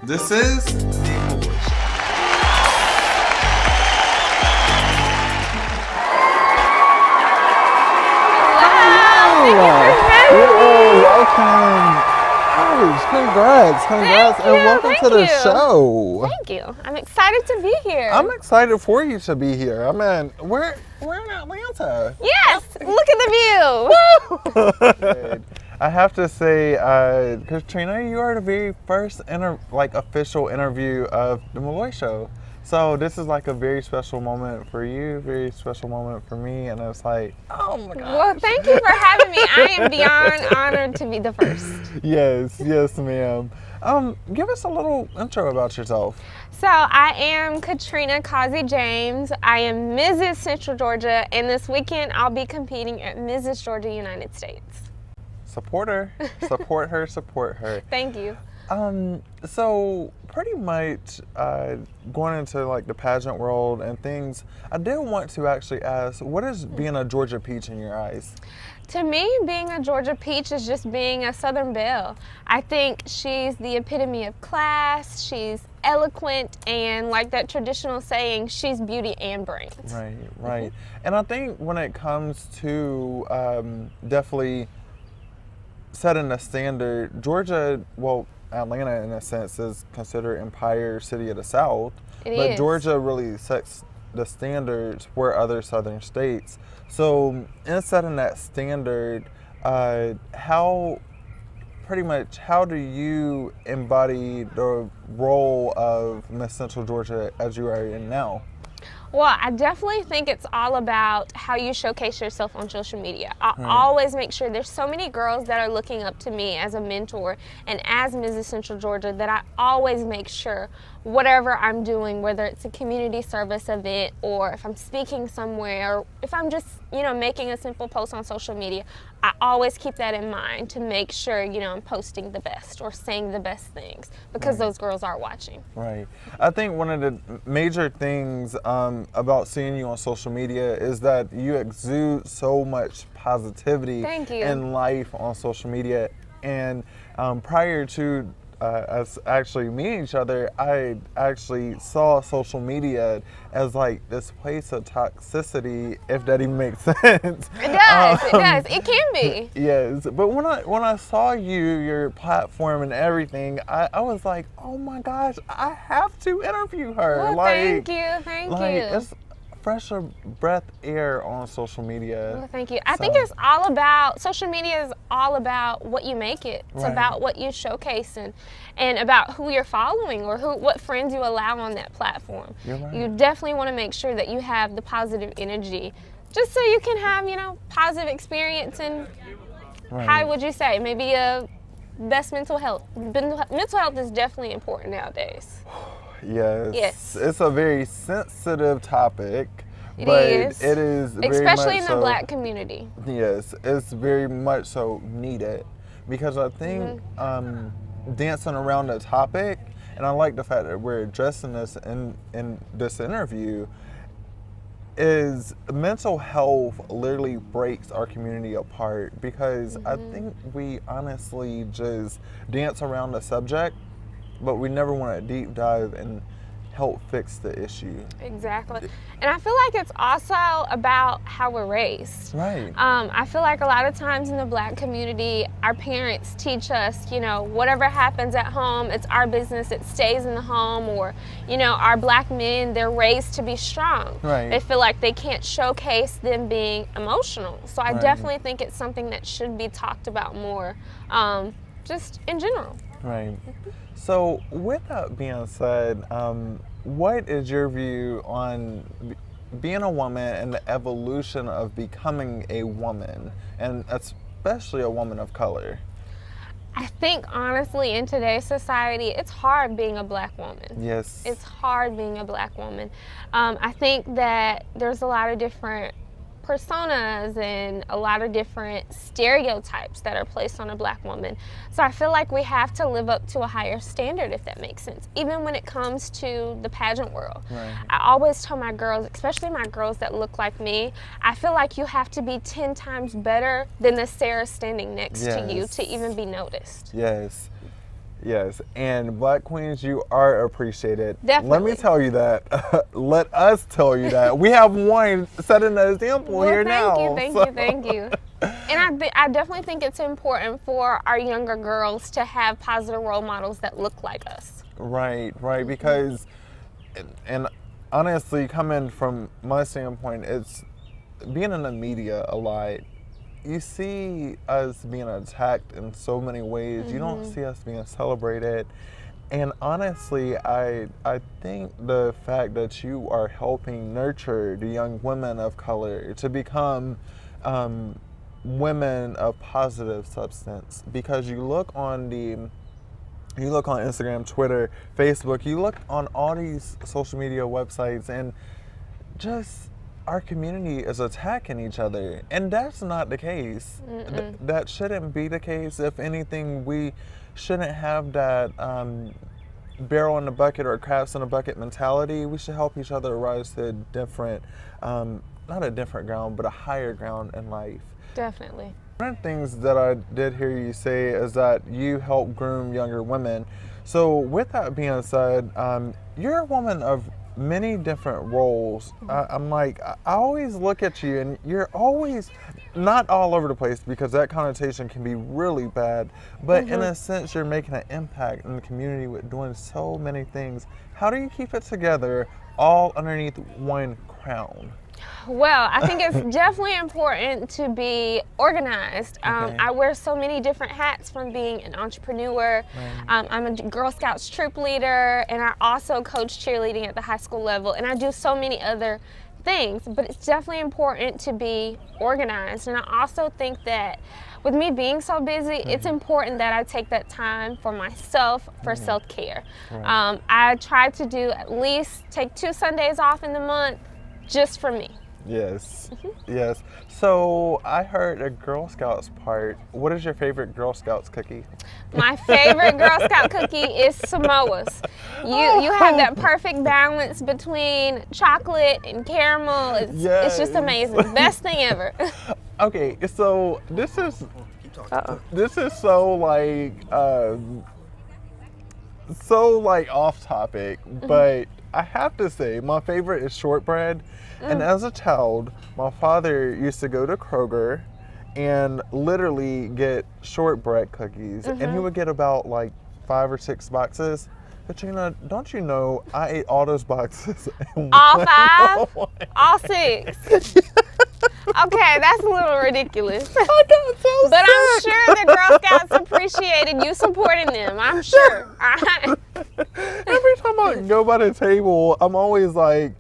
This is the Malloy Show. Welcome. Congrats, and welcome to the show. Thank you. I'm excited to be here. I'm excited for you to be here. I mean, we're in Atlanta. Yes, look at the view. I have to say, Katrina, you are the very first official interview of the Malloy Show. So this is like a very special moment for you, very special moment for me, and it's like, oh my gosh. Well, thank you for having me. I am beyond honored to be the first. Yes, ma'am. Give us a little intro about yourself. So I am Katrina Causey James. I am Mrs. Central Georgia, and this weekend I'll be competing at Mrs. Georgia United States. Support her. Support her. Thank you. So pretty much going into like the pageant world and things, I did want to actually ask, what is being a Georgia peach in your eyes? To me, being a Georgia peach is just being a Southern belle. I think she's the epitome of class, she's eloquent, and like that traditional saying, she's beauty and brains. Right. And I think when it comes to definitely setting a standard, Georgia, well, Atlanta in a sense is considered Empire City of the South, but Georgia really sets the standards for other southern states. So in setting that standard, how do you embody the role of Miss Central Georgia as you are in now? Well, I definitely think it's all about how you showcase yourself on social media. I always make sure there's so many girls that are looking up to me as a mentor and as Mrs. Central Georgia that I always make sure whatever I'm doing, whether it's a community service event or if I'm speaking somewhere or if I'm just, making a simple post on social media, I always keep that in mind to make sure, I'm posting the best or saying the best things because those girls are watching. Right. I think one of the major things about seeing you on social media is that you exude so much positivity in life on social media. And prior to us actually meeting each other, I actually saw social media as like this place of toxicity, if that even makes sense. It does. It can be. Yes, but when I saw your platform and everything, I was like, oh my gosh, I have to interview her. Well, thank you. It's fresher breath air on social media. Well, thank you. I think social media is all about what you make it. It's about what you showcase and about who you're following or what friends you allow on that platform. You definitely want to make sure that you have the positive energy just so you can have, positive experience and how would you say, maybe a best mental health. Mental health is definitely important nowadays. Yes. It's a very sensitive topic. It is very especially much in the Black community. Yes, it's very much so needed because I think dancing around the topic, and I like the fact that we're addressing this in this interview, is mental health literally breaks our community apart because I think we honestly just dance around the subject, but we never want to deep dive and help fix the issue. Exactly. And I feel like it's also about how we're raised. Right. I feel like a lot of times in the Black community, our parents teach us, whatever happens at home, it's our business, it stays in the home, or, our Black men, they're raised to be strong. Right. They feel like they can't showcase them being emotional. So I definitely think it's something that should be talked about more, just in general. Right. So with that being said, what is your view on being a woman and the evolution of becoming a woman, and especially a woman of color? I think honestly in today's society, it's hard being a Black woman. Yes. It's hard being a Black woman. I think that there's a lot of different personas and a lot of different stereotypes that are placed on a Black woman. So I feel like we have to live up to a higher standard, if that makes sense, even when it comes to the pageant world. I always tell my girls, especially my girls that look like me, I feel like you have to be 10 times better than the Sarah standing next to you to even be noticed. Yes. Yes, and Black Queens, you are appreciated. Definitely. Let me tell you that. Let us tell you that. We have one setting an example here now. Thank you. And I definitely think it's important for our younger girls to have positive role models that look like us. Right, because, and honestly, coming from my standpoint, it's being in the media a lot. You see us being attacked in so many ways. You don't see us being celebrated. And honestly, I think the fact that you are helping nurture the young women of color to become women of positive substance, because you look on Instagram, Twitter, Facebook, you look on all these social media websites, and just our community is attacking each other, and that's not the case. That shouldn't be the case. If anything, we shouldn't have that barrel in the bucket or crabs in the bucket mentality. We should help each other rise to a different, not a different ground, but a higher ground in life. Definitely. One of the things that I did hear you say is that you help groom younger women. So with that being said, you're a woman of many different roles. I'm like, I always look at you and you're always not all over the place, because that connotation can be really bad, but in a sense you're making an impact in the community with doing so many things. How do you keep it together all underneath one crown? Well, I think it's definitely important to be organized. I wear so many different hats, from being an entrepreneur. I'm a Girl Scouts troop leader, and I also coach cheerleading at the high school level, and I do so many other things. But it's definitely important to be organized. And I also think that with me being so busy, it's important that I take that time for myself, for self-care. I try to do at least take 2 Sundays off in the month just for me. Yes. Yes. So I heard a Girl Scouts part. What is your favorite Girl Scouts cookie? My favorite Girl Scout cookie is Samoa's. You have that perfect balance between chocolate and caramel. It's just amazing. Best thing ever. Okay, so this is so like off topic, but I have to say my favorite is shortbread. And as a child, my father used to go to Kroger and literally get shortbread cookies, and he would get about like 5 or 6 boxes. Katrina, don't you know I ate all those boxes? All 5? All 6? Okay, that's a little ridiculous. I got so But sick. I'm sure the Girl Scouts appreciated you supporting them. I'm sure. Every time I go by the table, I'm always like,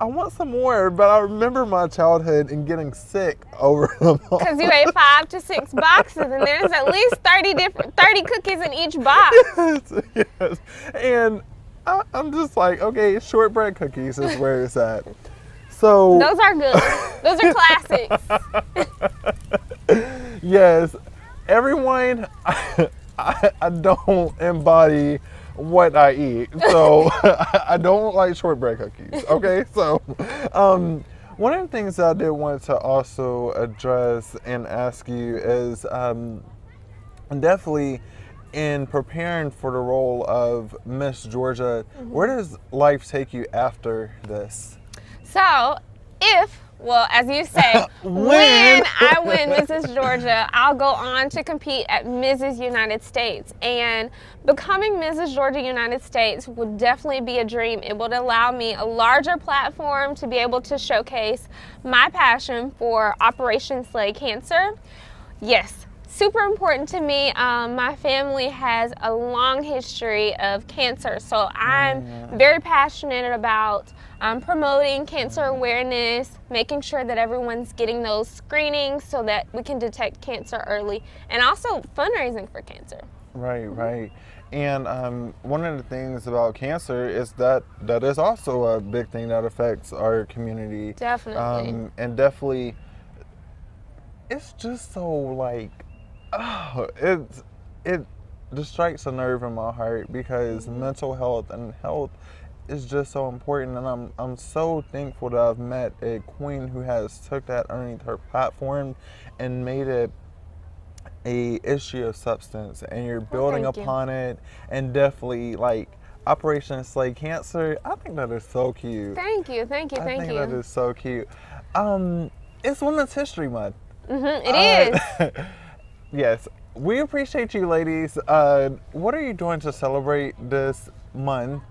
I want some more, but I remember my childhood and getting sick over them. Because you ate 5 to 6 boxes, and there's at least 30 cookies in each box. Yes. And I'm just like, okay, shortbread cookies is where it's at. So Those are good. Those are classics. yes, everyone, I don't embody what I eat, so I don't like shortbread cookies. Okay, so one of the things that I did want to also address and ask you is definitely in preparing for the role of Miss Georgia, where does life take you after this? So, as you say, when I win Mrs. Georgia, I'll go on to compete at Mrs. United States. And becoming Mrs. Georgia United States would definitely be a dream. It would allow me a larger platform to be able to showcase my passion for Operation Slay Cancer. Yes. Super important to me. My family has a long history of cancer, so I'm very passionate about promoting cancer awareness, making sure that everyone's getting those screenings so that we can detect cancer early, and also fundraising for cancer. Right. And one of the things about cancer is that is also a big thing that affects our community. Definitely. And definitely, it's just so like, it just strikes a nerve in my heart, because mental health and health is just so important, and I'm so thankful that I've met a queen who has took that underneath her platform and made it a issue of substance, and you're building thank you. upon it, and definitely like Operation Slay Cancer. I think that is so cute. Thank you, thank you, I thank think you. that is so cute. It's Women's History Month. It is. Yes, we appreciate you, ladies. What are you doing to celebrate this month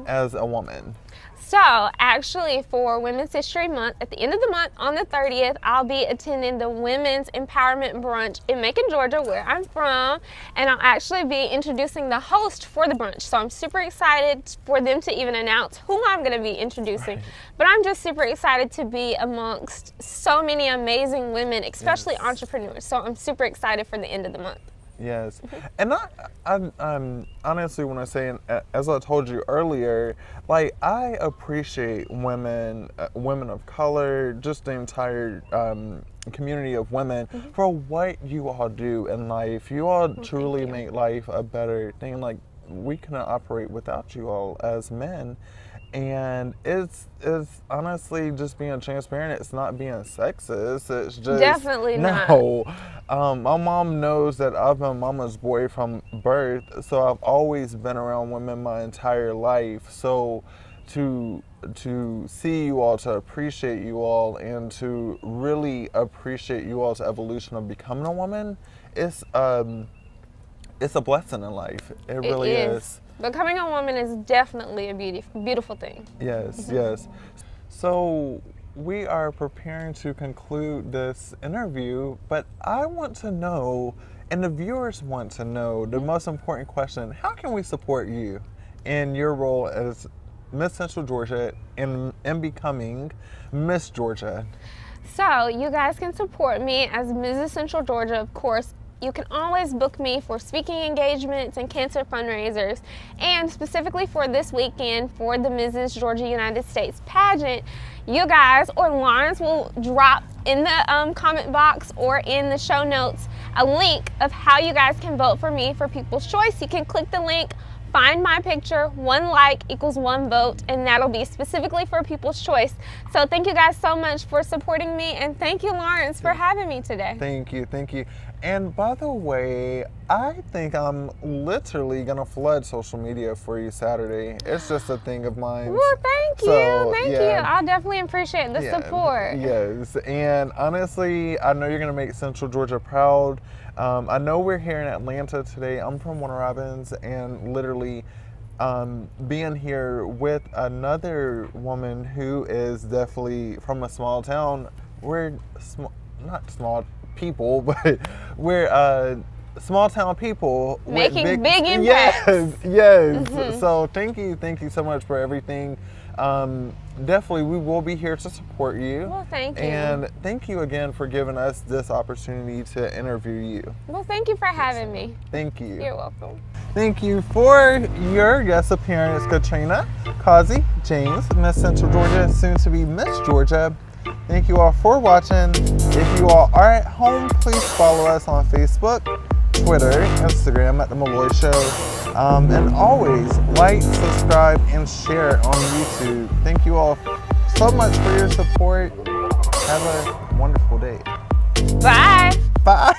as a woman? So, actually, for Women's History Month, at the end of the month, on the 30th, I'll be attending the Women's Empowerment Brunch in Macon, Georgia, where I'm from, and I'll actually be introducing the host for the brunch. So I'm super excited for them to even announce who I'm going to be introducing. But I'm just super excited to be amongst so many amazing women, especially entrepreneurs. So I'm super excited for the end of the month. Yes, and I'm honestly want to say, as I told you earlier, like I appreciate women, women of color, just the entire community of women for what you all do in life. You all truly make life a better thing. Like we cannot operate without you all as men. And it's honestly just being transparent. It's not being sexist. It's just Definitely not. no. My mom knows that I've been mama's boy from birth, so I've always been around women my entire life. So to see you all, to appreciate you all, and to really appreciate you all's evolution of becoming a woman, it's a blessing in life. It really is. Becoming a woman is definitely a beautiful thing. Yes, yes. So we are preparing to conclude this interview, but I want to know, and the viewers want to know, the most important question: how can we support you in your role as Miss Central Georgia and becoming Miss Georgia? So you guys can support me as Mrs. Central Georgia, of course. You can always book me for speaking engagements and cancer fundraisers. And specifically for this weekend, for the Mrs. Georgia United States pageant, you guys or Lawrence will drop in the comment box or in the show notes a link of how you guys can vote for me for People's Choice. You can click the link, find my picture, 1 like equals 1 vote, and that'll be specifically for People's Choice. So thank you guys so much for supporting me, and thank you, Lawrence, for having me today. Thank you, thank you. And by the way, I think I'm literally gonna flood social media for you Saturday. It's just a thing of mine. Well, thank you, thank you. I'll definitely appreciate the support. Yes, and honestly, I know you're gonna make Central Georgia proud. I know we're here in Atlanta today. I'm from Warner Robins, and literally being here with another woman who is definitely from a small town. We're not small people, but we're small town people making big impacts. Yes. So thank you so much for everything. Definitely, we will be here to support you. Well, thank you. And thank you again for giving us this opportunity to interview you. Well, thank you for having me. Thank you. You're welcome. Thank you for your guest appearance, Katrina Causey James, Miss Central Georgia, soon to be Miss Georgia. Thank you all for watching. If you all are at home, please follow us on Facebook, Twitter, Instagram at The Malloy Show. And always like, subscribe, and share on YouTube. Thank you all so much for your support. Have a wonderful day. Bye. Bye.